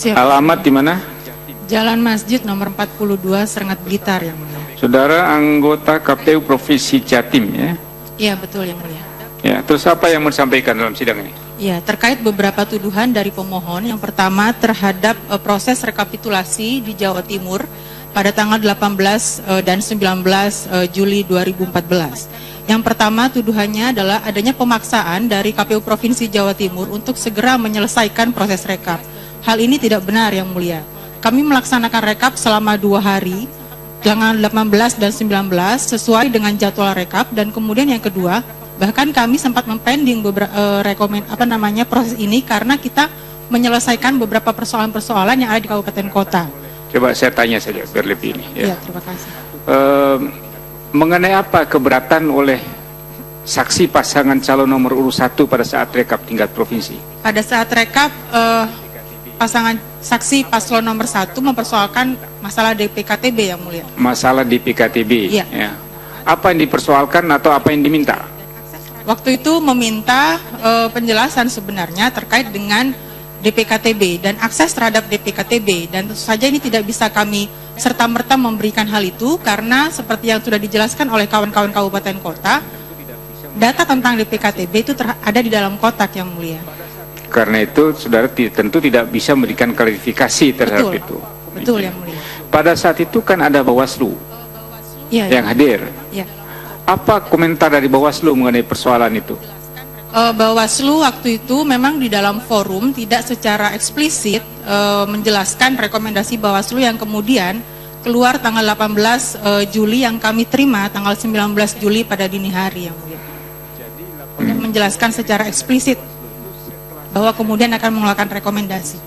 Siap. Alamat di mana? Jalan Masjid nomor 42 Serengat Blitar yang mulia. Saudara anggota KPU Provinsi Jatim ya? Iya betul yang mulia. Ya, terus apa yang mau disampaikan dalam sidang ini? Ya, terkait beberapa tuduhan dari pemohon. Yang pertama terhadap proses rekapitulasi di Jawa Timur pada tanggal 18 dan 19 Juli 2014. Yang pertama tuduhannya adalah adanya pemaksaan dari KPU Provinsi Jawa Timur untuk segera menyelesaikan proses rekap. Hal ini tidak benar yang mulia. Kami melaksanakan rekap selama 2 hari, tanggal 18 dan 19 sesuai dengan jadwal rekap, dan kemudian yang kedua, bahkan kami sempat mempending proses ini karena kita menyelesaikan beberapa persoalan-persoalan yang ada di kabupaten kota. Coba saya tanya saja biar lebih ini. Ya, terima kasih. Mengenai apa keberatan oleh saksi pasangan calon nomor urut 1 pada saat rekap tingkat provinsi? Pada saat rekap, pasangan saksi paslon nomor 1 mempersoalkan masalah DPKTB yang mulia. Masalah DPKTB. Iya. Ya. Apa yang dipersoalkan atau apa yang diminta? Waktu itu meminta penjelasan sebenarnya terkait dengan DPKTB dan akses terhadap DPKTB, dan tentu saja ini tidak bisa kami serta-merta memberikan hal itu karena seperti yang sudah dijelaskan oleh kawan-kawan kabupaten kota, data tentang DPKTB itu ada di dalam kotak yang mulia. Karena itu saudara tentu tidak bisa memberikan klarifikasi terhadap itu. Betul yang mulia. Pada saat itu kan ada Bawaslu yang hadir. Ya. Apa komentar dari Bawaslu mengenai persoalan itu? Bawaslu waktu itu memang di dalam forum tidak secara eksplisit menjelaskan rekomendasi Bawaslu yang kemudian keluar tanggal 18 Juli yang kami terima tanggal 19 Juli pada dini hari yang mulia. Tidak menjelaskan secara eksplisit bahwa kemudian akan mengeluarkan rekomendasi.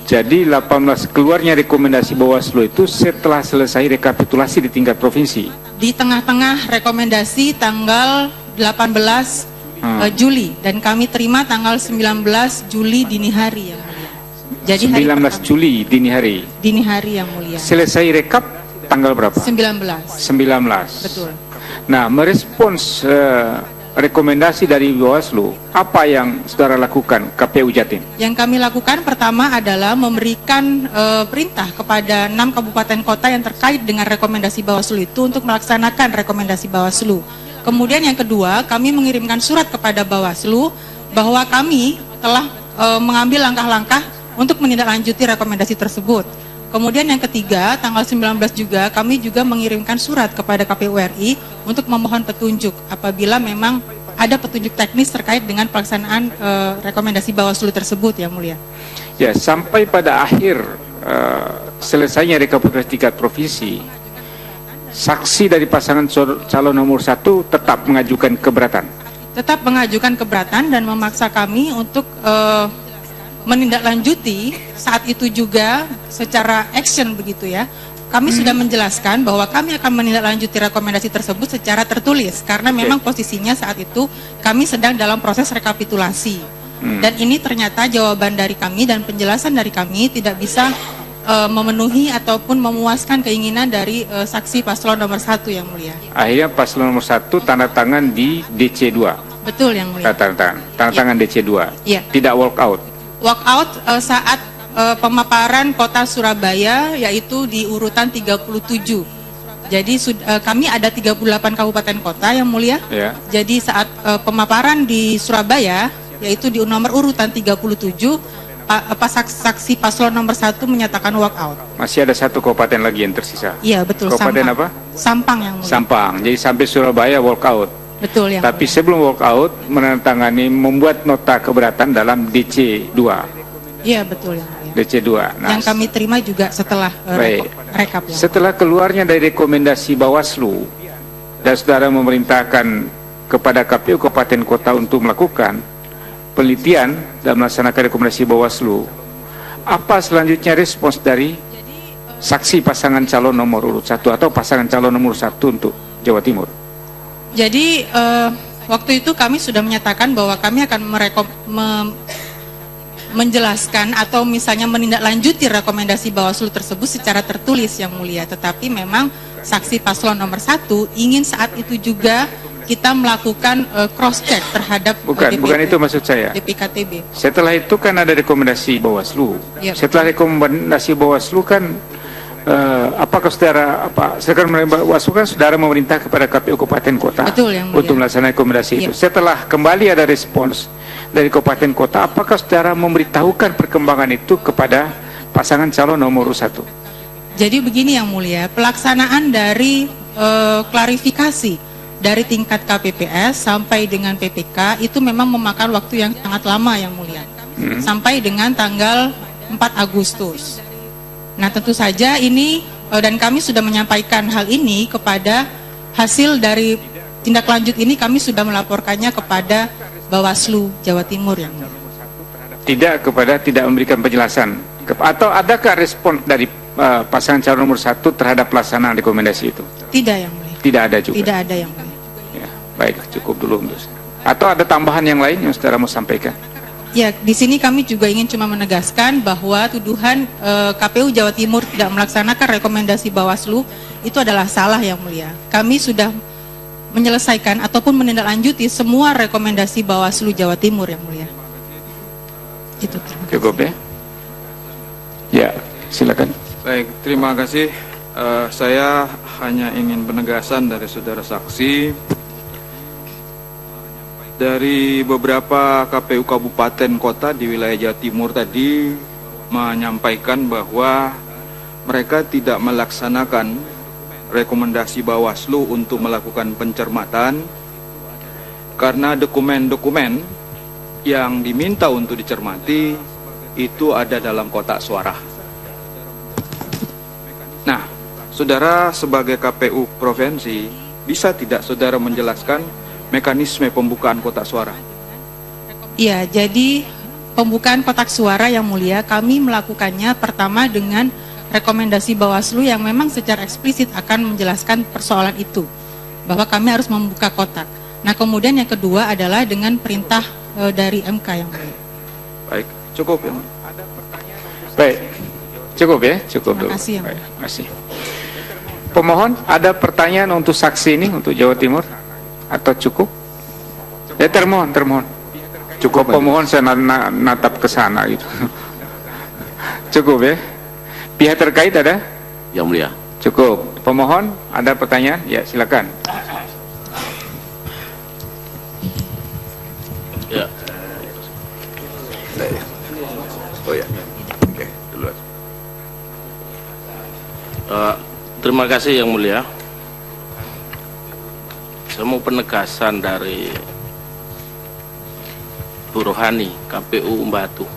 Jadi 18 keluarnya rekomendasi Bawaslu itu setelah selesai rekapitulasi di tingkat provinsi. Di tengah-tengah rekomendasi tanggal 18 Juli, dan kami terima tanggal 19 Juli dini hari yang mulia. Jadi 19 Juli dini hari. Dini hari yang mulia. Selesai rekap tanggal berapa? 19. 19. Betul. Nah, merespons rekomendasi dari Bawaslu, apa yang saudara lakukan KPU Jatim? Yang kami lakukan pertama adalah memberikan perintah kepada 6 kabupaten kota yang terkait dengan rekomendasi Bawaslu itu untuk melaksanakan rekomendasi Bawaslu. Kemudian yang kedua, kami mengirimkan surat kepada Bawaslu bahwa kami telah mengambil langkah-langkah untuk menindaklanjuti rekomendasi tersebut. Kemudian yang ketiga, tanggal 19 juga kami juga mengirimkan surat kepada KPU RI untuk memohon petunjuk apabila memang ada petunjuk teknis terkait dengan pelaksanaan rekomendasi Bawaslu tersebut yang mulia. Ya, sampai pada akhir selesainya rekapitulasi tingkat provinsi, saksi dari pasangan calon nomor 1 tetap mengajukan keberatan. Tetap mengajukan keberatan dan memaksa kami untuk menindaklanjuti saat itu juga secara action begitu ya. Kami sudah menjelaskan bahwa kami akan menindaklanjuti rekomendasi tersebut secara tertulis karena memang posisinya saat itu kami sedang dalam proses rekapitulasi. Dan ini ternyata jawaban dari kami dan penjelasan dari kami tidak bisa memenuhi ataupun memuaskan keinginan dari saksi paslon nomor 1 yang mulia. Akhirnya paslon nomor 1 tanda tangan di DC2. Betul yang mulia. Tanda tangan DC2. Ya. Tidak walk out. Walk out saat pemaparan kota Surabaya yaitu di urutan 37. Jadi kami ada 38 kabupaten kota yang mulia. Ya. Jadi saat pemaparan di Surabaya yaitu di nomor urutan 37, saksi paslon nomor 1 menyatakan walk out. Masih ada 1 kabupaten lagi yang tersisa. Iya betul. Kabupaten Sampang. apa? Sampang yang mulia. Sampang. Jadi sampai Surabaya walk out. Betul ya. Tapi sebelum walk out menandatangani membuat nota keberatan dalam DC2. Iya betul ya. DC2. Nah, yang kami terima juga setelah rekap. Ya. Setelah keluarnya dari rekomendasi Bawaslu dan saudara memerintahkan kepada KPU Kabupaten Kota untuk melakukan penelitian dan melaksanakan rekomendasi Bawaslu, apa selanjutnya respons dari saksi pasangan calon nomor urut 1 atau pasangan calon nomor 1 untuk Jawa Timur? Jadi waktu itu kami sudah menyatakan bahwa kami akan menjelaskan atau misalnya menindaklanjuti rekomendasi Bawaslu tersebut secara tertulis yang mulia, tetapi memang saksi paslon nomor 1 ingin saat itu juga kita melakukan cross check terhadap Bukan itu maksud saya. DPKTB. Setelah itu kan ada rekomendasi Bawaslu. Yep. Setelah rekomendasi Bawaslu kan apakah saudara sekarang Bawaslu kan saudara memerintah kepada KPU Kabupaten Kota Betul, Yang Mulia. untuk melaksanakan rekomendasi itu. Setelah kembali ada respons dari Kabupaten Kota, apakah saudara memberitahukan perkembangan itu kepada pasangan calon nomor 1? Jadi begini Yang Mulia, pelaksanaan dari klarifikasi dari tingkat KPPS sampai dengan PPK itu memang memakan waktu yang sangat lama Yang Mulia. Sampai dengan tanggal 4 Agustus. Nah tentu saja ini dan kami sudah menyampaikan hal ini kepada hasil dari tindak lanjut ini, kami sudah melaporkannya kepada Bawaslu Jawa Timur Yang Mulia. Tidak memberikan penjelasan atau adakah respon dari pasangan calon nomor 1 terhadap pelaksanaan rekomendasi itu? Tidak Yang Mulia. Tidak ada juga. Tidak ada Yang Mulia. Ya, baik, cukup dulu. Atau ada tambahan yang lain yang saudara mau sampaikan? Ya, di sini kami juga ingin cuma menegaskan bahwa tuduhan KPU Jawa Timur tidak melaksanakan rekomendasi Bawaslu itu adalah salah Yang Mulia. Kami sudah menyelesaikan ataupun menindaklanjuti semua rekomendasi Bawaslu Jawa Timur Yang Mulia. Itu. Cukup ya? Ya, silakan. Baik, terima kasih. Saya hanya ingin penegasan dari saudara saksi. Dari beberapa KPU kabupaten kota di wilayah Jawa Timur tadi menyampaikan bahwa mereka tidak melaksanakan rekomendasi Bawaslu untuk melakukan pencermatan karena dokumen-dokumen yang diminta untuk dicermati itu ada dalam kotak suara. Nah, saudara sebagai KPU provinsi, bisa tidak saudara menjelaskan mekanisme pembukaan kotak suara? Iya, jadi pembukaan kotak suara Yang Mulia kami melakukannya pertama dengan rekomendasi Bawaslu yang memang secara eksplisit akan menjelaskan persoalan itu, bahwa kami harus membuka kotak. Nah kemudian yang kedua adalah dengan perintah dari MK Yang Mulia. Baik, cukup ya. Baik, cukup ya, cukup dulu. Terima kasih Yang Mulia. Baik, terima kasih. Pemohon, ada pertanyaan untuk saksi ini untuk Jawa Timur? Atau cukup? Ya termohon. Cukup pemohon saya natap ke sana gitu. Cukup ya. Pihak terkait ada? Yang Mulia. Cukup. Pemohon ada pertanyaan? Ya silakan. Ya. Oh ya. Oke, duluan. Terima kasih Yang Mulia. Saya mau penegasan dari Bu Rohani, KPU Batu.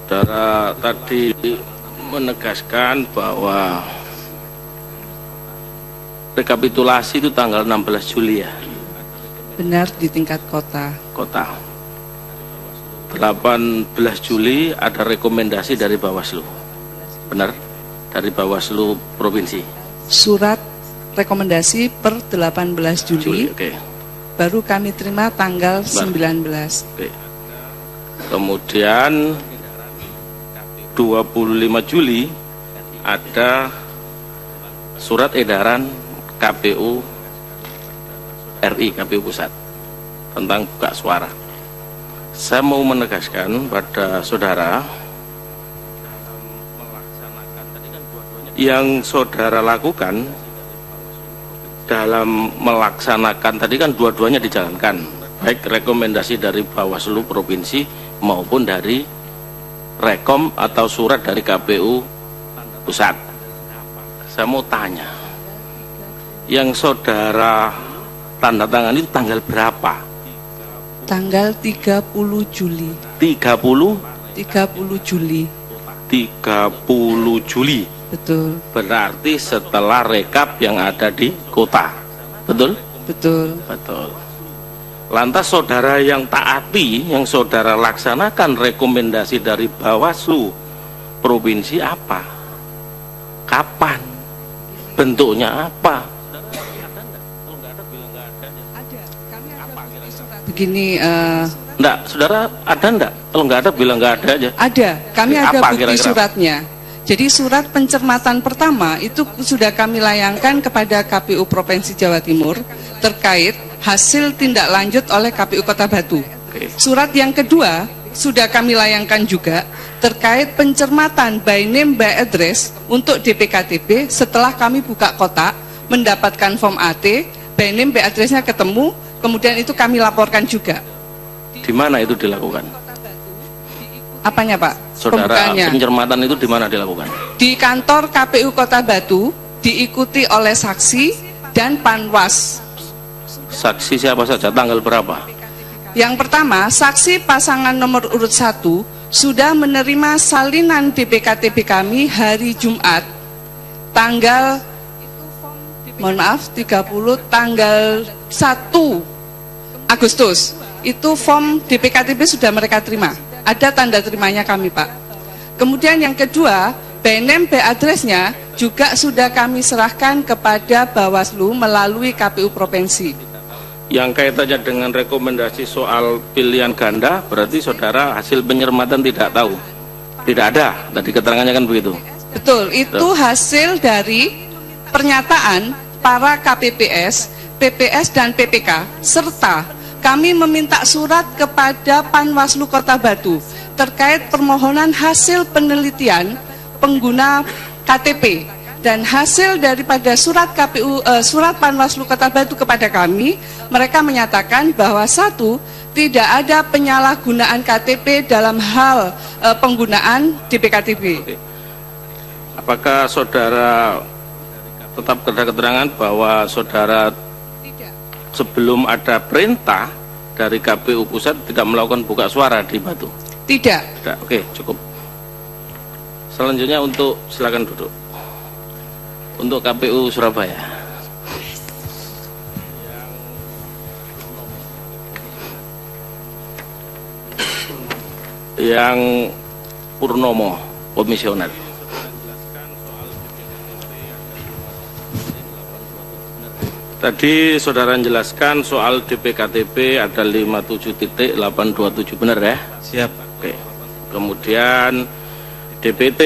Saudara tadi menegaskan bahwa rekapitulasi itu tanggal 16 Juli ya? Benar, di tingkat kota. 18 Juli ada rekomendasi dari Bawaslu. Benar? Dari Bawaslu Provinsi. Surat rekomendasi per 18 Juli. Oke. Baru kami terima tanggal 19. Oke. Kemudian 25 Juli ada surat edaran KPU RI, KPU Pusat tentang buka suara. Saya mau menegaskan pada saudara, yang saudara lakukan dalam melaksanakan tadi kan dua-duanya dijalankan, baik rekomendasi dari Bawaslu Provinsi maupun dari rekom atau surat dari KPU Pusat. Saya mau tanya, yang saudara tanda tangan itu tanggal berapa? Tanggal 30 Juli. 30 Juli. 30 Juli. Betul. Berarti setelah rekap yang ada di kota. Betul? Betul. Betul. Lantas saudara yang taati, yang saudara laksanakan rekomendasi dari Bawaslu Provinsi apa? Kapan? Bentuknya apa? Begini, Enggak, saudara ada enggak? Kalau enggak ada, bilang enggak ada aja. ada, kami ada Apa bukti kira-kira? suratnya. Jadi surat pencermatan pertama itu sudah kami layangkan kepada KPU Provinsi Jawa Timur terkait hasil tindak lanjut oleh KPU Kota Batu. Oke. Surat yang kedua sudah kami layangkan juga terkait pencermatan by name by address untuk DPKTB setelah kami buka kotak, mendapatkan form AT, by name by addressnya ketemu, kemudian itu kami laporkan juga. Di mana itu dilakukan? Apanya Pak? Saudara, Pembukaannya. pencermatan itu di mana dilakukan? Di kantor KPU Kota Batu, diikuti oleh saksi dan panwas. Saksi siapa saja, tanggal berapa? Yang pertama, saksi pasangan nomor urut 1 sudah menerima salinan DPKTB kami hari Jumat, tanggal, mohon maaf, 30, tanggal 1 Agustus. Itu form DPKTB sudah mereka terima. Ada tanda terimanya kami, Pak. Kemudian yang kedua, by name by addressnya juga sudah kami serahkan kepada Bawaslu melalui KPU Provinsi. Yang kaitannya dengan rekomendasi soal pilihan ganda, berarti saudara hasil penyermatan tidak tahu? Tidak ada, tadi keterangannya kan begitu? Betul, itu hasil dari pernyataan para KPPS, PPS dan PPK, serta kami meminta surat kepada Panwaslu Kota Batu terkait permohonan hasil penelitian pengguna KTP dan hasil daripada surat KPU, surat Panwaslu Kota Batu kepada kami, mereka menyatakan bahwa satu, tidak ada penyalahgunaan KTP dalam hal penggunaan DPKTB. Apakah saudara tetap ada keterangan bahwa saudara sebelum ada perintah dari KPU pusat tidak melakukan buka suara di Batu? Tidak. Tidak. Oke, cukup. Selanjutnya untuk, silakan duduk. Untuk KPU Surabaya. Yang Purnomo, komisioner. Tadi saudara menjelaskan soal DPKTB ada 57.827, benar ya? Siap. Oke. Kemudian DPT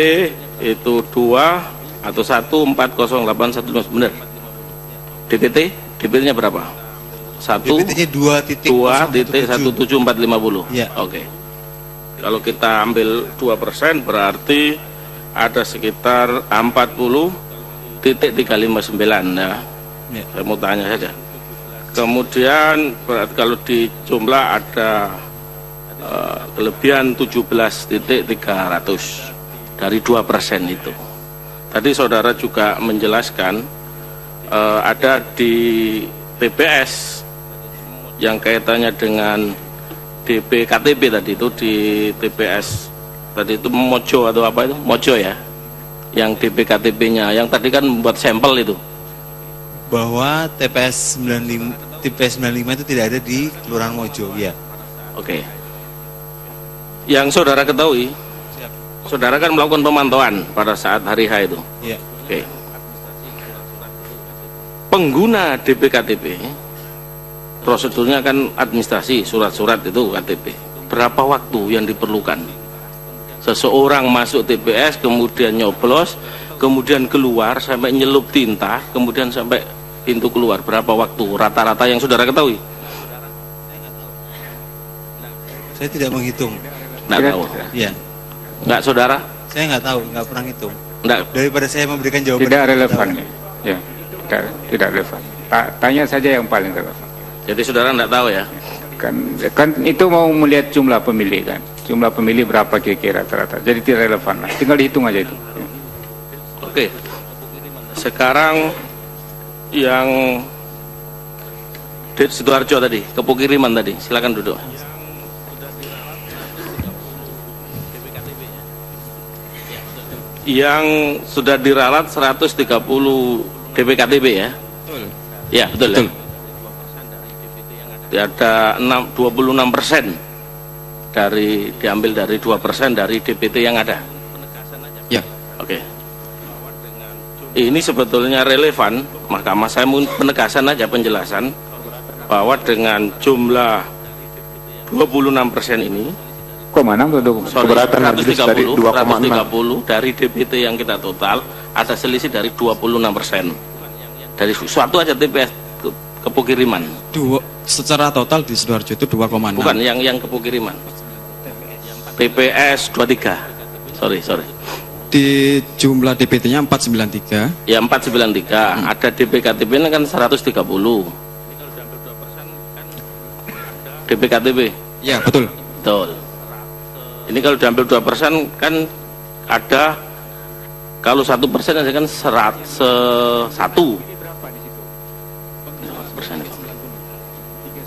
itu 2 atau 14081, benar? DPT-nya berapa? 1 DPT-nya 2.17450. Ya. Oke. Kalau kita ambil 2%, berarti ada sekitar 40.359 ya. Ya. Saya mau tanya saja. Kemudian berarti kalau dijumlah ada kelebihan 17.300 dari 2% itu. Tadi saudara juga menjelaskan ada di PPS yang kaitannya dengan DPKTB tadi itu di TPS tadi itu Mojo atau apa itu? Mojo ya. Yang DPKTB-nya yang tadi kan membuat sampel itu. Bahwa TPS 95 itu tidak ada di Kelurahan Mojo, ya. Oke. Yang saudara ketahui, saudara kan melakukan pemantauan pada saat hari H itu. Ya. Oke. Pengguna DPKTB, prosedurnya kan administrasi, surat-surat itu KTP. Berapa waktu yang diperlukan? Seseorang masuk TPS, kemudian nyoblos, kemudian keluar sampai nyelup tinta, kemudian sampai pintu keluar, berapa waktu rata-rata yang saudara ketahui? Saya tidak menghitung. Nggak tahu. Ya. Nggak saudara? Saya nggak tahu, nggak pernah hitung. Nggak. Daripada saya memberikan jawaban Tidak yang relevan. tahu. Ya, tidak relevan. Tanya saja yang paling relevan. Jadi saudara nggak tahu ya? Kan itu mau melihat jumlah pemilih kan. Jumlah pemilih berapa kira-kira rata-rata. Jadi tidak relevan lah. Tinggal dihitung aja itu. Ya. Oke. Sekarang yang di Sidoarjo tadi, Kepukiriman tadi, silakan duduk. Yang sudah diralat 130 DPKTB ya? Betul. Ya, betul. Betul. Ya? Ada 26% diambil dari 2% dari DPT yang ada. Ya. Oke. Ini sebetulnya relevan, Mahkamah saya mau penegasan aja penjelasan bahwa dengan jumlah 26% ini, keberatan majelis dari 2,6 dari DPT yang kita total ada selisih dari 26% dari suatu aja TPS Kepukiriman. Secara total di Sidoarjo itu 2,6. Bukan yang Kepukiriman. TPS 23. Sorry. Di jumlah DPT-nya 493. Ya 493. Ada DPKTB ini kan 130. DPKTB. Ya betul. Betul. Ini kalau diambil 2% kan ada, kalau 1% ada kan 1.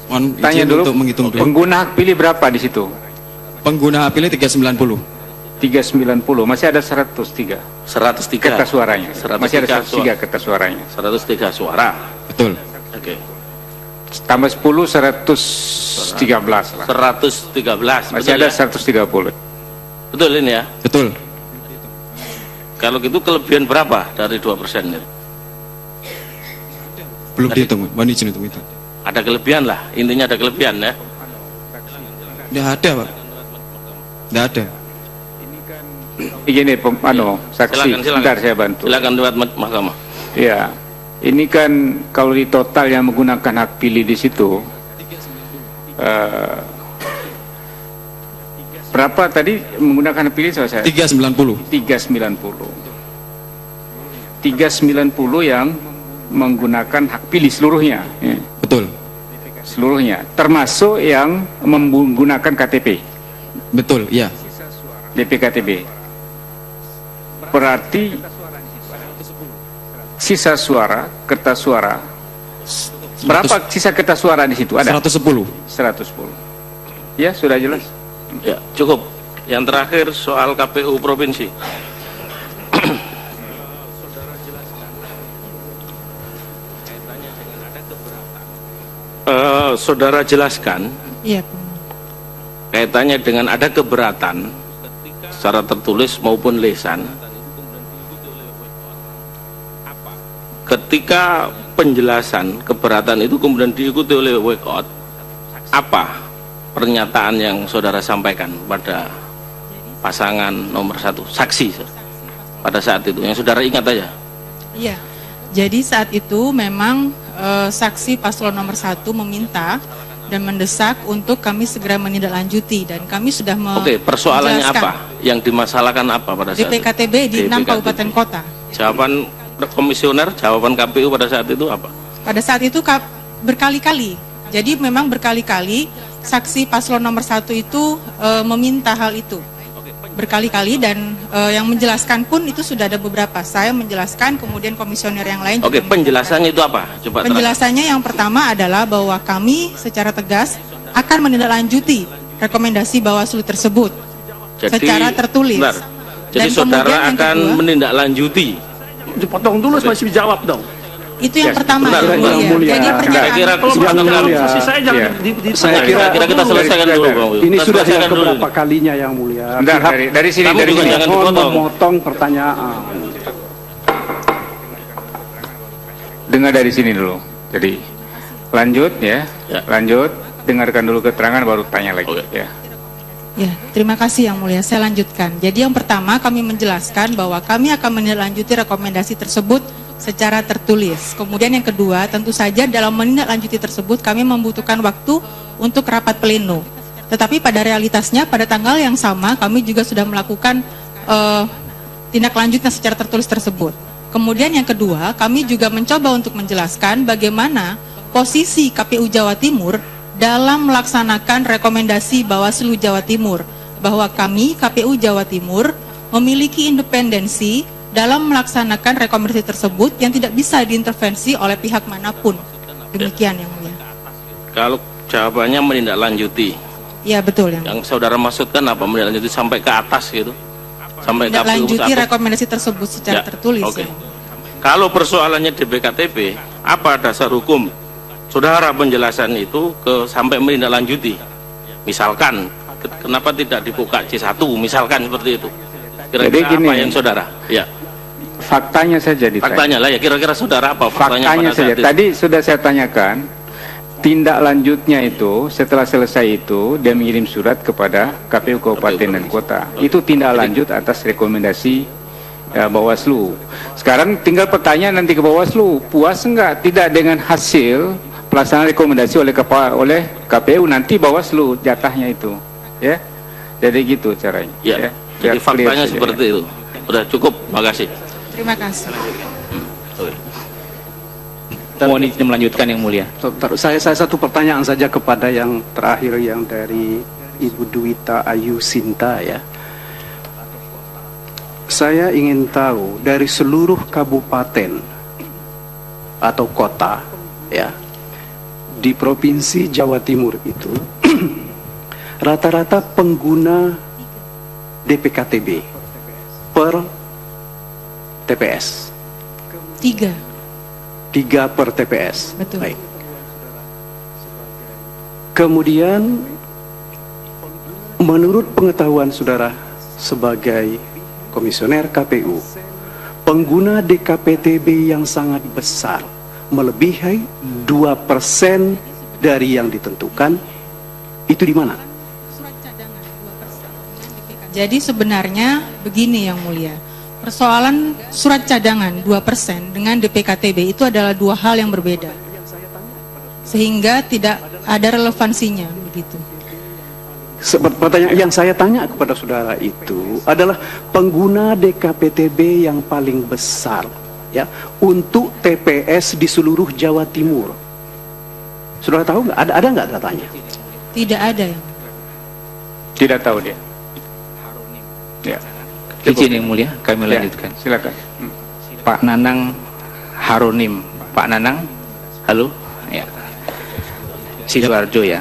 Mohon Tanya izin dulu, untuk menghitung dulu. pengguna hak pilih berapa di situ? Pengguna hak pilih 390. 390, masih ada 103 kertas suaranya. 103 Masih ada 103 kertas suaranya. 103 suara. Betul. Oke. Tambah 10, 113 lah. 113. Masih betul ada ya? 130. Betul ini ya. Betul. Kalau gitu kelebihan berapa dari 2% itu? Belum dihitung, mohon izin hitung itu. Ada kelebihan lah, intinya ada kelebihan ya. Tidak ada, Pak. Tidak ada. Begini, saksi, sebentar saya bantu. Silakan lewat mahkamah. Ya, ini kan kalau di total yang menggunakan hak pilih di situ, berapa tadi menggunakan hak pilih saya? 390. 390 yang menggunakan hak pilih seluruhnya. Ya. Betul. Seluruhnya, termasuk yang menggunakan KTP. Betul, ya. DPKTB. Berarti sisa suara, kertas suara, berapa sisa kertas suara di situ? Ada 110. 110. Ya, sudah jelas. Ya, cukup. Yang terakhir soal KPU provinsi. Saudara jelaskan. Iya. Kaitannya dengan ada keberatan secara tertulis maupun lisan. Ketika penjelasan keberatan itu kemudian diikuti oleh boykot, apa pernyataan yang saudara sampaikan pada pasangan nomor 1 saksi pada saat itu yang saudara ingat aja? Iya. Jadi saat itu memang saksi paslon nomor 1 meminta dan mendesak untuk kami segera menindaklanjuti, dan kami sudah Oke, persoalannya apa? Yang dimasalahkan apa pada saat DPKTB di 6 kabupaten kota. Jawaban komisioner, jawaban KPU pada saat itu apa? Pada saat itu berkali-kali. Jadi memang berkali-kali saksi paslon nomor 1 itu meminta hal itu. Berkali-kali, dan yang menjelaskan pun itu sudah ada beberapa. Saya menjelaskan, kemudian komisioner yang lain. Oke, penjelasannya itu apa? Coba penjelasannya yang pertama adalah bahwa kami secara tegas akan menindaklanjuti rekomendasi Bawaslu tersebut secara tertulis. Benar. Jadi saudara akan menindaklanjuti. Dipotong dulu masih dijawab dong. Itu yang pertama. Benar, yang mulia. Jadi saya kira saya jangan saya kira kita selesaikan dulu. Ini sudah yang keberapa kalinya yang mulia. Dari sini, dari sini. Jangan dipotong. Memotong pertanyaan. Dengar dari sini dulu. Jadi lanjut ya. Lanjut, dengarkan dulu keterangan baru tanya lagi. Ya. Ya, terima kasih yang mulia. Saya lanjutkan. Jadi yang pertama kami menjelaskan bahwa kami akan menindaklanjuti rekomendasi tersebut secara tertulis. Kemudian yang kedua, tentu saja dalam menindaklanjuti tersebut kami membutuhkan waktu untuk rapat pleno. Tetapi pada realitasnya pada tanggal yang sama kami juga sudah melakukan tindak lanjutnya secara tertulis tersebut. Kemudian yang kedua, kami juga mencoba untuk menjelaskan bagaimana posisi KPU Jawa Timur dalam melaksanakan rekomendasi Bawaslu Jawa Timur, bahwa kami KPU Jawa Timur memiliki independensi dalam melaksanakan rekomendasi tersebut yang tidak bisa diintervensi oleh pihak manapun. Demikian yang mulia. Kalau jawabannya menindaklanjuti. Iya, betul yang saudara maksudkan apa? Menindaklanjuti sampai ke atas gitu. Sampai menindaklanjuti rekomendasi tersebut secara tertulis. Oke. Kalau persoalannya DPKTB, apa dasar hukum saudara penjelasan itu sampai menindaklanjuti? Misalkan kenapa tidak dibuka C1 misalkan seperti itu? Kira-kira apa yang saudara? Ya. Faktanya saja ditanya. Faktanya lah ya, kira-kira saudara apa faktanya saja. Tadi sudah saya tanyakan, tindak lanjutnya itu setelah selesai itu dia mengirim surat kepada KPU Kabupaten dan Kota. Itu tindak lanjut atas rekomendasi Bawaslu. Sekarang tinggal pertanyaan nanti ke Bawaslu, puas enggak tidak dengan hasil pelaksanaan rekomendasi oleh KPU, nanti Bawaslu jatahnya itu, ya. Jadi gitu caranya. Ya. Jadi faktanya seperti itu. Udah cukup, makasih. Terima kasih. Mohon izin melanjutkan yang mulia. Saya satu pertanyaan saja kepada yang terakhir yang dari Ibu Dwita Ayu Sinta ya. Saya ingin tahu dari seluruh kabupaten atau kota ya di Provinsi Jawa Timur itu rata-rata pengguna DPKTB per TPS. 3 per TPS. Betul. Baik. Kemudian menurut pengetahuan saudara sebagai komisioner KPU, pengguna DKPTB yang sangat besar melebihi 2% dari yang ditentukan itu di mana? Jadi sebenarnya begini yang mulia, persoalan surat cadangan 2% dengan DPKTB itu adalah dua hal yang berbeda, sehingga tidak ada relevansinya begitu. Pertanyaan yang saya tanya kepada saudara itu adalah pengguna DKPTB yang paling besar ya untuk TPS di seluruh Jawa Timur. Saudara tahu nggak? Ada nggak datanya? Tidak ada yang. Tidak tahu dia. Ya. Izin yang mulia, kami lanjutkan. Silakan. Pak Nanang Haronim. Pak Nanang, halo. Ya. Sidoarjo ya.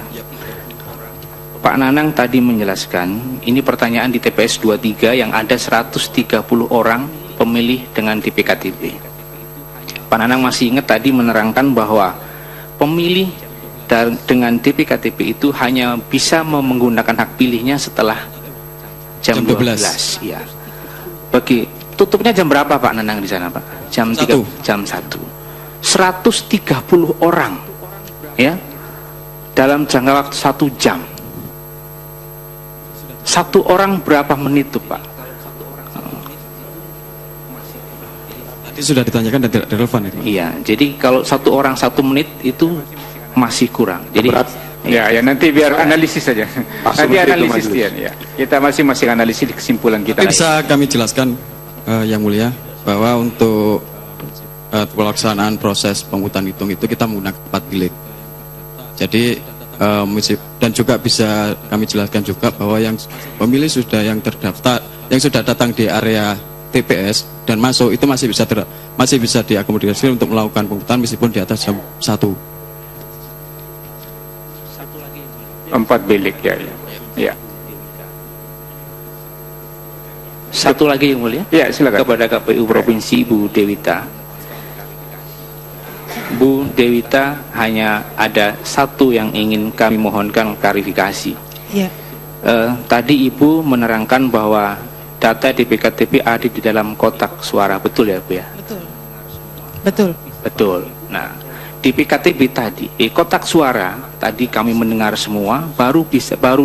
Pak Nanang tadi menjelaskan, ini pertanyaan di TPS 23 yang ada 130 orang pemilih dengan DPKTB. Pak Nanang masih ingat tadi menerangkan bahwa pemilih dengan DPKTB itu hanya bisa menggunakan hak pilihnya setelah jam 12. Ya. Bagi tutupnya jam berapa Pak Nanang di sana Pak? Jam 1. Jam 1. 130 orang ya dalam jangka waktu 1 jam. Satu orang berapa menit tuh Pak? Tadi sudah ditanyakan dan tidak relevan itu. Iya, jadi kalau satu orang 1 menit itu masih kurang. Jadi ya nanti biar analisis saja. Nanti analisis dia ya. Kita masing-masing analisis kesimpulan kita. Bisa kami jelaskan yang mulia bahwa untuk pelaksanaan proses penghutang hitung itu kita menggunakan 4 bilik. Jadi dan juga bisa kami jelaskan juga bahwa yang pemilih yang terdaftar, yang sudah datang di area TPS dan masuk itu masih bisa diakomodasi untuk melakukan penghutan meskipun di atas jam 1. 4 bilik ya. Ya. Satu lagi yang mulia. Ya, silakan. Kepada KPU Provinsi Bu Dewita. Bu Dewita, hanya ada satu yang ingin kami mohonkan klarifikasi. Ya. Tadi Ibu menerangkan bahwa data DPKTB ada di dalam kotak suara, betul ya Bu ya? Betul. Betul. Betul. Nah, DPKTB tadi, kotak suara tadi kami mendengar semua baru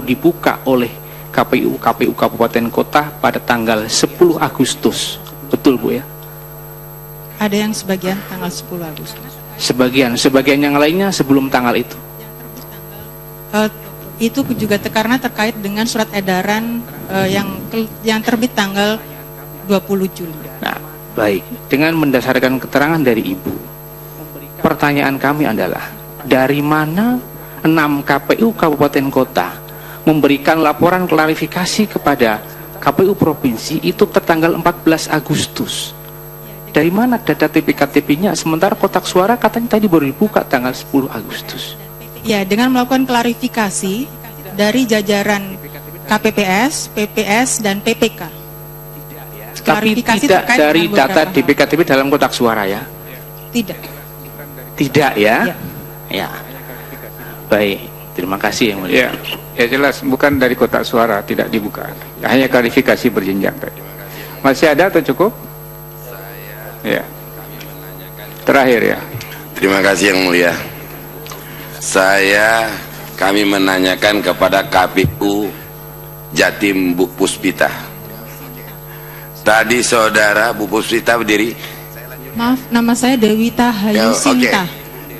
dibuka oleh KPU Kabupaten Kota pada tanggal 10 Agustus. Betul Bu ya? Ada yang sebagian tanggal 10 Agustus. Sebagian yang lainnya sebelum tanggal itu. Itu juga karena terkait dengan surat edaran yang terbit tanggal 20 Juli. Nah, baik. Dengan mendasarkan keterangan dari Ibu, pertanyaan kami adalah dari mana 6 KPU Kabupaten Kota memberikan laporan klarifikasi kepada KPU Provinsi itu tertanggal 14 Agustus. Dari mana data TPKTB-nya sementara kotak suara katanya tadi baru dibuka tanggal 10 Agustus. Ya, dengan melakukan klarifikasi dari jajaran KPPS, PPS dan PPK. Tapi tidak dari data DPKTB dalam kotak suara ya? Tidak. Tidak ya? Ya. Baik, terima kasih yang mulia. Ya jelas bukan dari kotak suara, tidak dibuka. Hanya klarifikasi berjenjang tadi. Masih ada atau cukup? Ya. Terakhir ya. Terima kasih yang mulia. Kami menanyakan kepada KPU Jatim Bu Puspita. Tadi saudara Bu Puspita berdiri. Maaf, nama saya Dewita Hayu Sinta.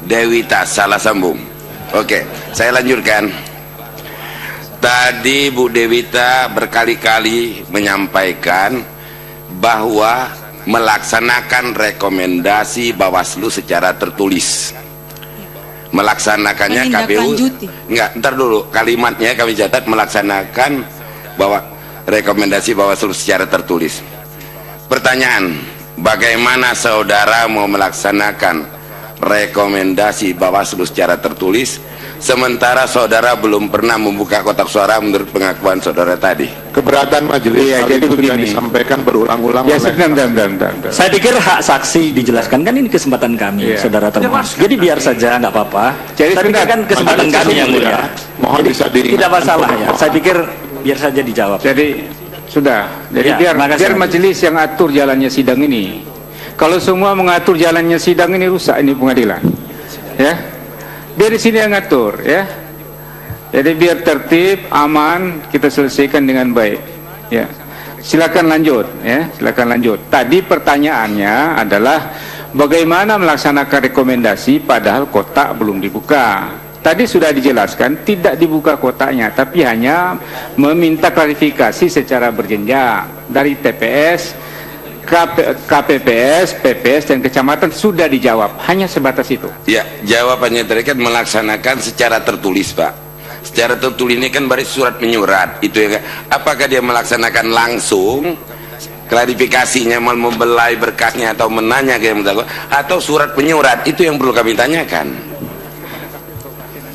Dewita, salah sambung. Oke, saya lanjutkan. Tadi Bu Dewita berkali-kali menyampaikan bahwa melaksanakan rekomendasi Bawaslu secara tertulis. Melaksanakannya KPU enggak, ntar dulu kalimatnya kami catat, melaksanakan bahwa rekomendasi Bawaslu secara tertulis. Pertanyaan, bagaimana saudara mau melaksanakan rekomendasi Bawaslu secara tertulis sementara saudara belum pernah membuka kotak suara menurut pengakuan saudara tadi? Keberatan majelis jadi sudah disampaikan berulang-ulang. Ya, saya pikir hak saksi dijelaskan, kan ini kesempatan kami, saudara Thomas. Jadi biar saja, nggak apa-apa. Saya pikir kan kesempatan kami yang mulia. Mohon bisa tidak masalah ya. Saya pikir biar saja dijawab. Jadi sudah. Jadi biar majelis yang atur jalannya sidang ini. Kalau semua mengatur jalannya sidang ini, rusak ini pengadilan. Ya. Biar di sini yang ngatur, ya. Jadi biar tertib, aman, kita selesaikan dengan baik. Ya. Silakan lanjut, ya. Silakan lanjut. Tadi pertanyaannya adalah bagaimana melaksanakan rekomendasi padahal kotak belum dibuka. Tadi sudah dijelaskan tidak dibuka kotaknya, tapi hanya meminta klarifikasi secara berjenjang dari TPS, KPPS, PPS dan kecamatan sudah dijawab, hanya sebatas itu. Ya, jawabannya tadi kan melaksanakan secara tertulis, Pak. Secara tertulis ini kan baris surat menyurat, itu ya. Apakah dia melaksanakan langsung klarifikasinya, membelai berkasnya atau menanya ke yang bertanggung, atau surat penyurat, itu yang perlu kami tanyakan.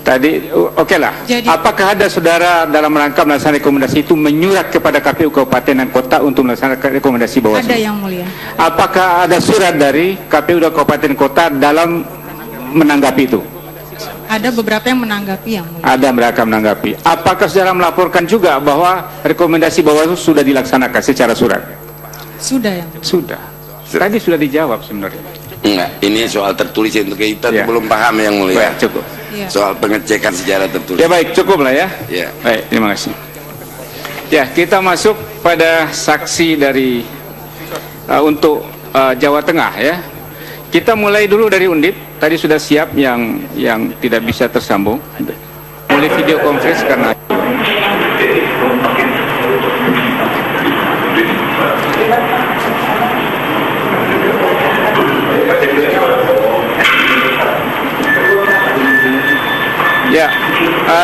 Tadi oke lah. Jadi, apakah ada saudara dalam rangka melaksanakan rekomendasi itu menyurat kepada KPU Kabupaten dan Kota untuk melaksanakan rekomendasi Bawaslu? Ada, yang mulia. Apakah ada surat dari KPU dan Kabupaten Kota dalam menanggapi itu? Ada beberapa yang menanggapi, yang mulia. Ada mereka menanggapi. Apakah saudara melaporkan juga bahwa rekomendasi Bawaslu sudah dilaksanakan secara surat? Sudah, yang mulia. Sudah. Tadi sudah dijawab sebenarnya. Enggak, ini soal tertulis untuk kita belum paham yang mulia. Baik, cukup. Soal pengecekan secara tertulis. Ya baik, cukup lah ya. Ya. Baik, terima kasih. Ya, kita masuk pada saksi dari untuk Jawa Tengah ya. Kita mulai dulu dari Undip. Tadi sudah siap yang tidak bisa tersambung. Mulai video conference karena ya,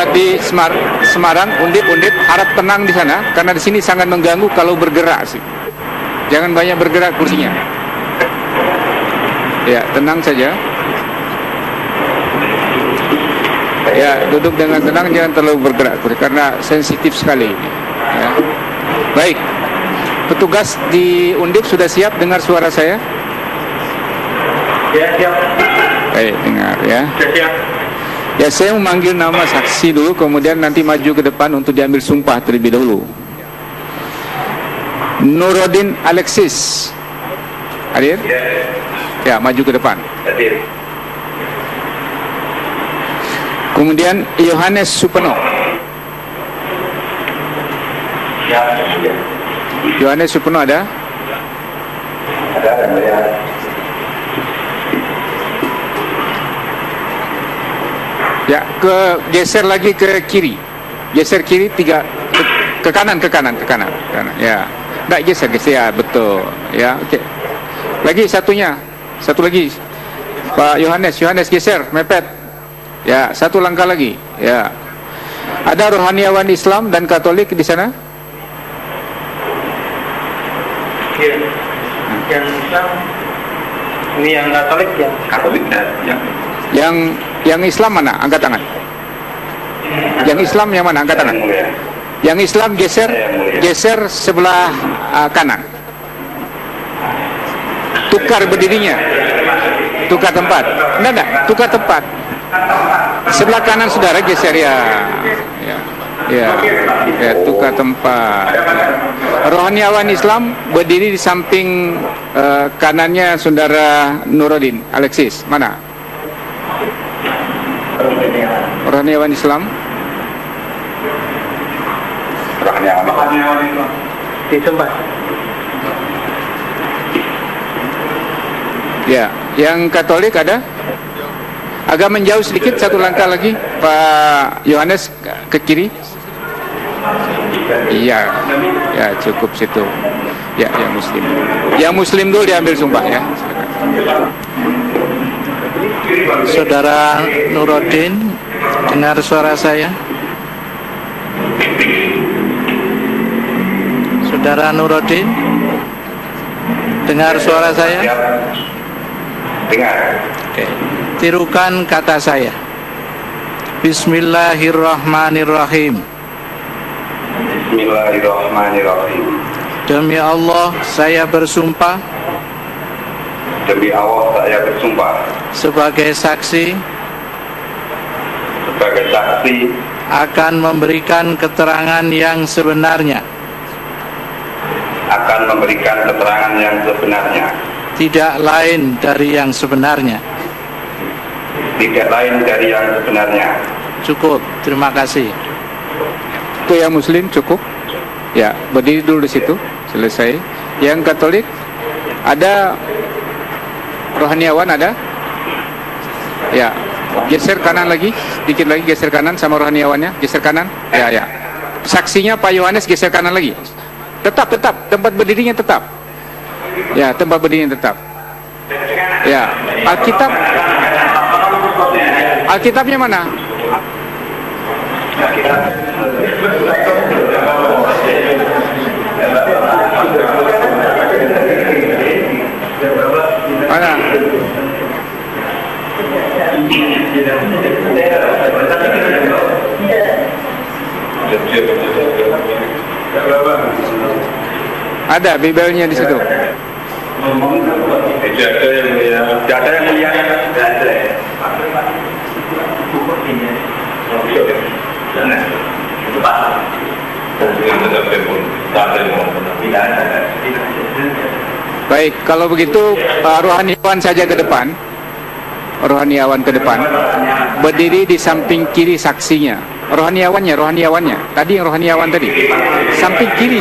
di Semarang, Undip harap tenang di sana karena di sini sangat mengganggu kalau bergerak sih. Jangan banyak bergerak kursinya. Ya, tenang saja. Ya, duduk dengan tenang, jangan terlalu bergerak karena sensitif sekali ini. Ya. Baik, petugas di Undip sudah siap dengar suara saya? Ya, siap. Baik, dengar ya. Siap. Ya, saya memanggil nama saksi dulu, kemudian nanti maju ke depan untuk diambil sumpah terlebih dahulu. Nurodin Alexis, hadir? Ya, maju ke depan. Hadir. Kemudian Yohanes Supeno. Yohanes Supeno ada? Ada. Ya, geser lagi ke kiri. Geser kiri ke kanan. Ya. Enggak geser ya, betul. Ya, oke. Lagi satu lagi. Pak Yohanes geser, mepet. Ya, satu langkah lagi. Ya. Ada rohaniawan Islam dan Katolik di sana? Ya. Yang Islam ini yang Katolik ya. Katolik ya. Yang Islam mana? Angkat tangan. Yang Islam yang mana? Angkat tangan. Yang Islam geser sebelah kanan. Tukar berdirinya. Tukar tempat. Enggak, tukar tempat. Sebelah kanan saudara geser ya. Ya, tukar tempat. Rohaniawan Islam berdiri di samping kanannya saudara Nurodin Alexis. Mana? Rohaniawan Islam. Rohaniawan Islam. Disumpah. Ya, yang Katolik ada? Agak menjauh sedikit, satu langkah lagi, Pak Yohanes ke kiri. Iya, ya cukup situ. Ya, yang Muslim. Yang Muslim dulu diambil sumpah ya. Saudara Nuruddin, dengar suara saya? Saudara Nuruddin, dengar suara saya? Dengar. Oke. Tirukan kata saya. Bismillahirrahmanirrahim. Bismillahirrahmanirrahim. Demi Allah saya bersumpah. Demi Allah saya bersumpah. Sebagai saksi. Sebagai saksi. Akan memberikan keterangan yang sebenarnya. Akan memberikan keterangan yang sebenarnya. Tidak lain dari yang sebenarnya. Tidak lain dari yang sebenarnya. Cukup, terima kasih. Itu yang Muslim cukup. Ya, berdiri dulu di situ. Selesai. Yang Katolik ada, rohaniawan ada? Ya, geser kanan lagi, sedikit lagi geser kanan sama rohaniawannya, geser kanan. Ya, ya. Saksinya Pak Yohanes geser kanan lagi. Tetap, tempat berdirinya tetap. Ya, tempat berdirinya tetap. Ya, Alkitabnya mana? Mana? Ada Bibelnya di situ. Tidak ada yang mulia. Baik, kalau begitu rohaniawan saja ke depan. Rohaniawan ke depan. Berdiri di samping kiri saksinya. Rohaniawannya. Tadi yang rohaniawan tadi. Samping kiri.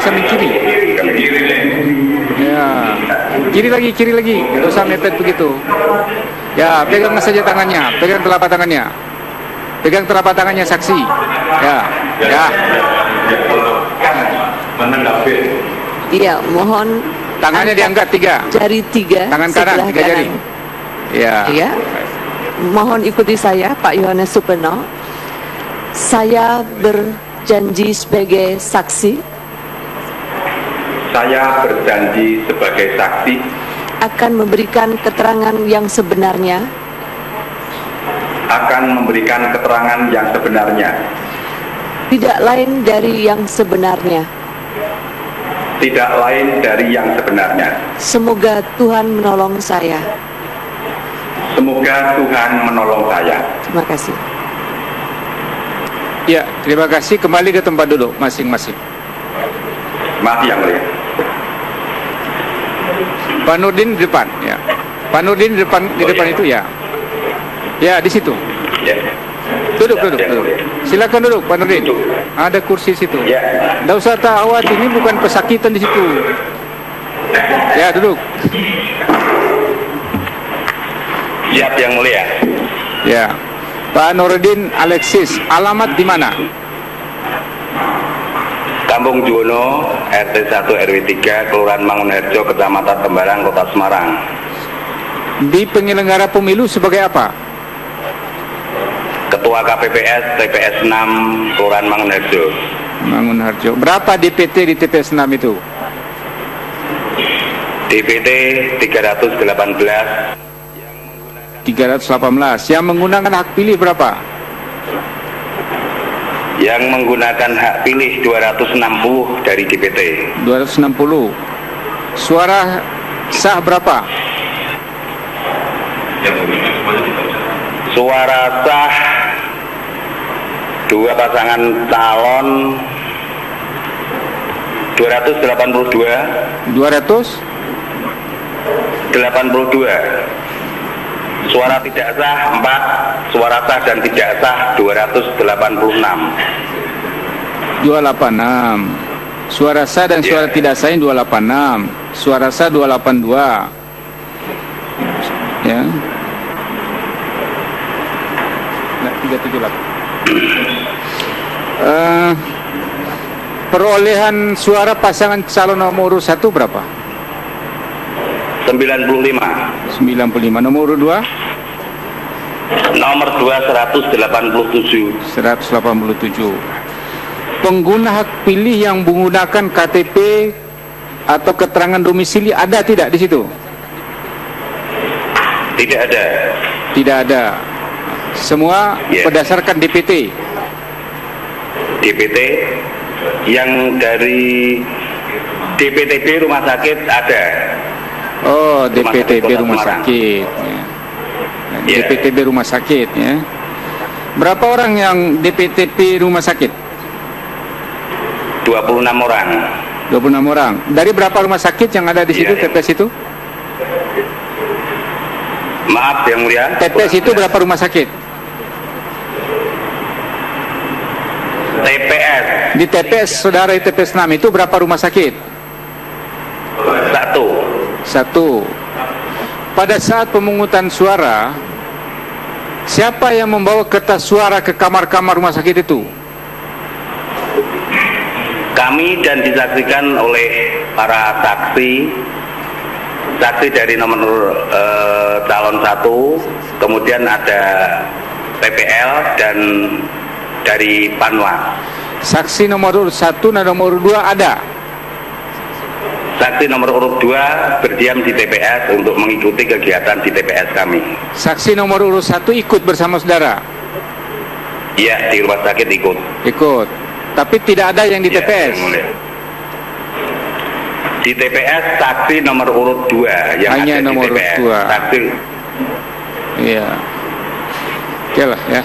Ya. Kiri lagi. Tidak usah mepet begitu. Ya, pegang saja tangannya, pegang telapak tangannya. Pegang telapak tangannya saksi. Ya. Iya, mohon tangannya diangkat 3. Jari 3. Tangan kanan 3 jari. Ya. Iya. Mohon ikuti saya, Pak Yohanes Supeno. Saya berjanji sebagai saksi. Saya berjanji sebagai saksi akan memberikan keterangan yang sebenarnya. Akan memberikan keterangan yang sebenarnya. Tidak lain dari yang sebenarnya. Tidak lain dari yang sebenarnya. Semoga Tuhan menolong saya. Semoga Tuhan menolong saya. Terima kasih. Ya, terima kasih. Kembali ke tempat duduk masing-masing. Maaf yang mulia. Pak Nurdin di depan, ya. Pak Nurdin di depan itu ya. Ya, di situ. Ya. Duduk. Silakan duduk, Pak Nurdin. Ada kursi situ. Ya. Nggak usah tawat, ini bukan pesakitan di situ. Ya, duduk. Siap yang mulia. Ya. Pak Nuruddin Alexis, alamat di mana? Kampung Juwono, RT 1 RW 3, Kelurahan Mangunharjo, Kecamatan Tembarang, Kota Semarang. Di penyelenggara pemilu sebagai apa? Ketua KPPS TPS 6, Kelurahan Mangunharjo. Mangunharjo. Berapa DPT di TPS 6 itu? DPT 318. 318. Yang menggunakan hak pilih berapa? Yang menggunakan hak pilih 260 dari DPT. 260. Suara sah berapa? Suara sah dua pasangan calon 282. 282. Suara tidak sah 4, suara sah dan tidak sah 286. 286. Suara sah dan suara tidak sah 286. Suara sah 282. Ya. Nah, 378. Perolehan suara pasangan calon nomor urut 1 berapa? 95. 95. Nomor urut 2? Nomor 2 187. 187. Pengguna hak pilih yang menggunakan KTP atau keterangan domisili ada tidak di situ? Tidak ada. Tidak ada. Semua berdasarkan DPT. DPT yang dari DPTB rumah sakit ada. Oh, DPTB rumah sakit. Ya. DPTB rumah sakit ya. Berapa orang yang DPTB rumah sakit? 26 orang. 26 orang. Dari berapa rumah sakit yang ada di situ, TPS itu? Maaf yang mulia. TPS itu berapa rumah sakit? TPS. Di TPS saudara di TPS 6 itu berapa rumah sakit? 1. Pada saat pemungutan suara, siapa yang membawa kertas suara ke kamar-kamar rumah sakit itu? Kami dan disaksikan oleh para saksi dari nomor calon 1, kemudian ada PPL dan dari Panwa. Saksi nomor urut 1 dan nomor urut 2 ada? Saksi nomor urut 2 berdiam di TPS untuk mengikuti kegiatan di TPS kami. Saksi nomor urut 1 ikut bersama saudara? Iya, di rumah sakit ikut. Ikut. Tapi tidak ada yang di TPS? Di TPS saksi nomor urut 2 yang hanya ada nomor di TPS. Urut 2. Saksi. Iya. Oke lah ya.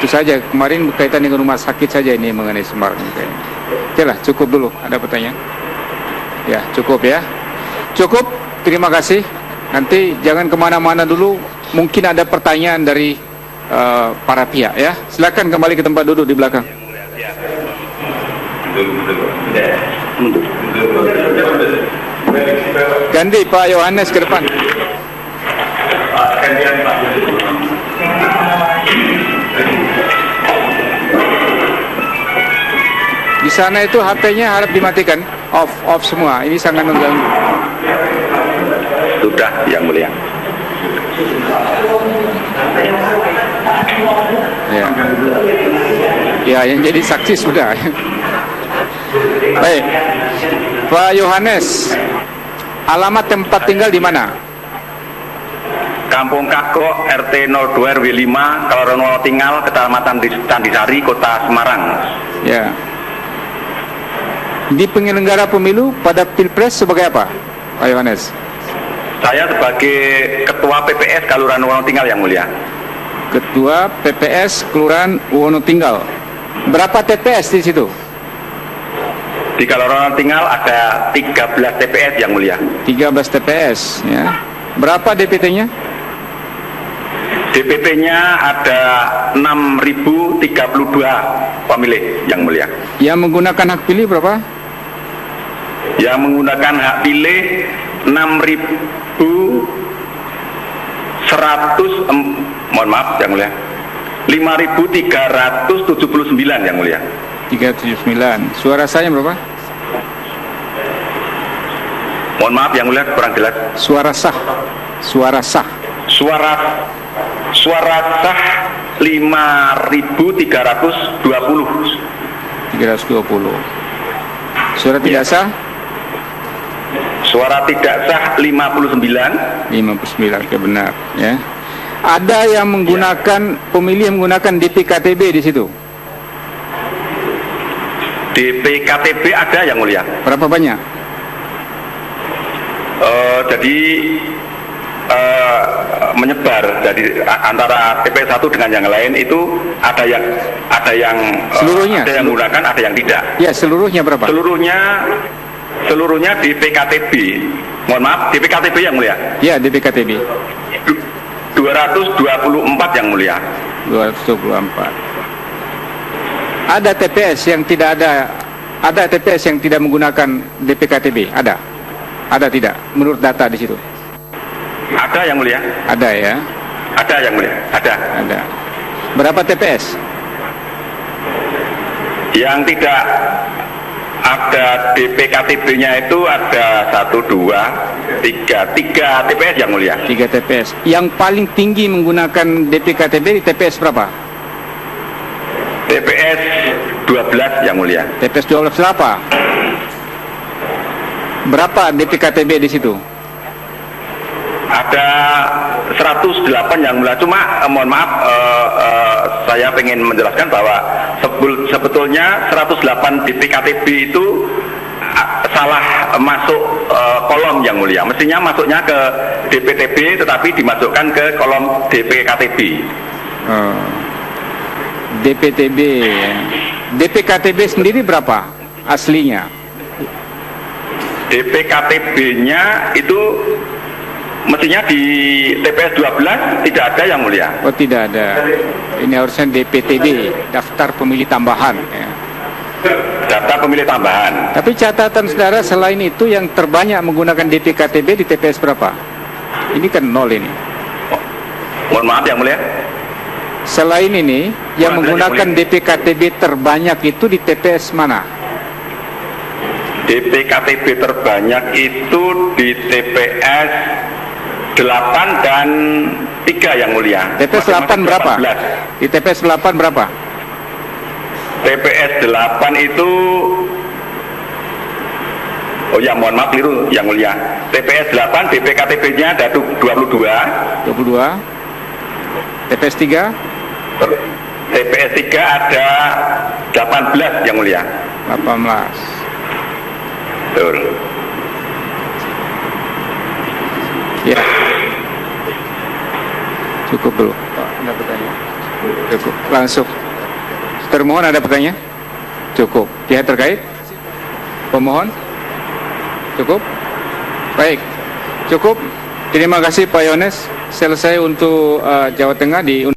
Itu saja, kemarin berkaitan dengan rumah sakit saja ini mengenai Semarang. Oke lah, cukup dulu. Ada pertanyaan? Ya, cukup ya. Cukup, terima kasih. Nanti jangan kemana-mana dulu. Mungkin ada pertanyaan dari para pihak ya. Silakan kembali ke tempat duduk di belakang. Ganti Pak Yohanes ke depan. Di sana itu HP-nya harap dimatikan, off semua. Ini sangat mengganggu. Sudah, yang mulia. Ya, yang jadi saksi sudah. Baik, Pak Yohanes, alamat tempat tinggal di mana? Kampung Kagok, RT 02 RW 5, Kelurahan Tinggal, Kecamatan Candisari, Kota Semarang. Ya. Di penyelenggara pemilu pada Pilpres sebagai apa, Pak Yohanes? Saya sebagai Ketua PPS Kelurahan Wonotinggal yang mulia. Ketua PPS Kelurahan Wonotinggal. Berapa TPS di situ? Di Kelurahan Wonotinggal ada 13 TPS yang mulia. 13 TPS ya. Berapa DPT-nya? DPT-nya ada 6.032 pemilih yang mulia. Yang menggunakan hak pilih berapa? Yang menggunakan hak pilih 6.100, mohon maaf yang mulia, 5.379 yang mulia. 379. Suara saya berapa? Mohon maaf yang mulia, kurang jelas. Suara sah. Suara sah. Suara sah 5.320. 320. Suara tidak sah? Suara tidak sah 59. 59, oke, benar ya. Ada yang menggunakan pemilih yang menggunakan DPKTB di situ? DPKTB ada yang mulia. Berapa banyak? Jadi menyebar jadi antara TP1 dengan yang lain itu ada yang seluruhnya ada yang menggunakan, ada yang tidak. Ya, seluruhnya berapa? Seluruhnya di PKTB. Mohon maaf, di PKTB yang mulia. Ya, di PKTB. 224 yang mulia. 224. Ada TPS yang tidak ada TPS yang tidak menggunakan DPKTB? Ada tidak? Menurut data di situ? Ada yang mulia. Ada ya? Ada yang mulia. Ada. Berapa TPS? Yang tidak ada DPKTB-nya itu ada 1, 2, 3 TPS yang mulia. 3 TPS. Yang paling tinggi menggunakan DPKTB di TPS berapa? TPS 12 yang mulia. TPS 12 berapa? Berapa DPKTB di situ? Ada 108 yang mulia. Cuma mohon maaf, saya ingin menjelaskan bahwa sebetulnya 108 DPKTB itu salah masuk kolom yang mulia. Mestinya masuknya ke DPTB tetapi dimasukkan ke kolom DPKTB. DPTB. DPKTB sendiri berapa aslinya? DPKTB-nya itu mestinya di TPS 12 tidak ada yang mulia. Oh, tidak ada. Ini harusnya DPTB, daftar pemilih tambahan ya. Daftar pemilih tambahan. Tapi catatan saudara, selain itu yang terbanyak menggunakan DPKTB di TPS berapa? Ini kan 0 ini. Mohon maaf yang mulia. Selain ini, yang menggunakan DPKTB terbanyak itu di TPS mana? DPKTB terbanyak itu di TPS 8 dan 3 yang mulia. TPS 8 berapa? Di TPS 8 berapa? TPS 8 itu, oh ya mohon maaf keliru yang mulia. TPS 8 DPKTB-nya ada 22. TPS 3? TPS 3 ada 18 yang mulia. 18. Betul. Ya. Cukup dulu. Pak, ada pertanyaan? Cukup. Langsung. Termohon ada pertanyaan? Cukup. Pihak terkait? Pemohon? Cukup? Baik. Cukup. Terima kasih Pak Yones. Selesai untuk Jawa Tengah di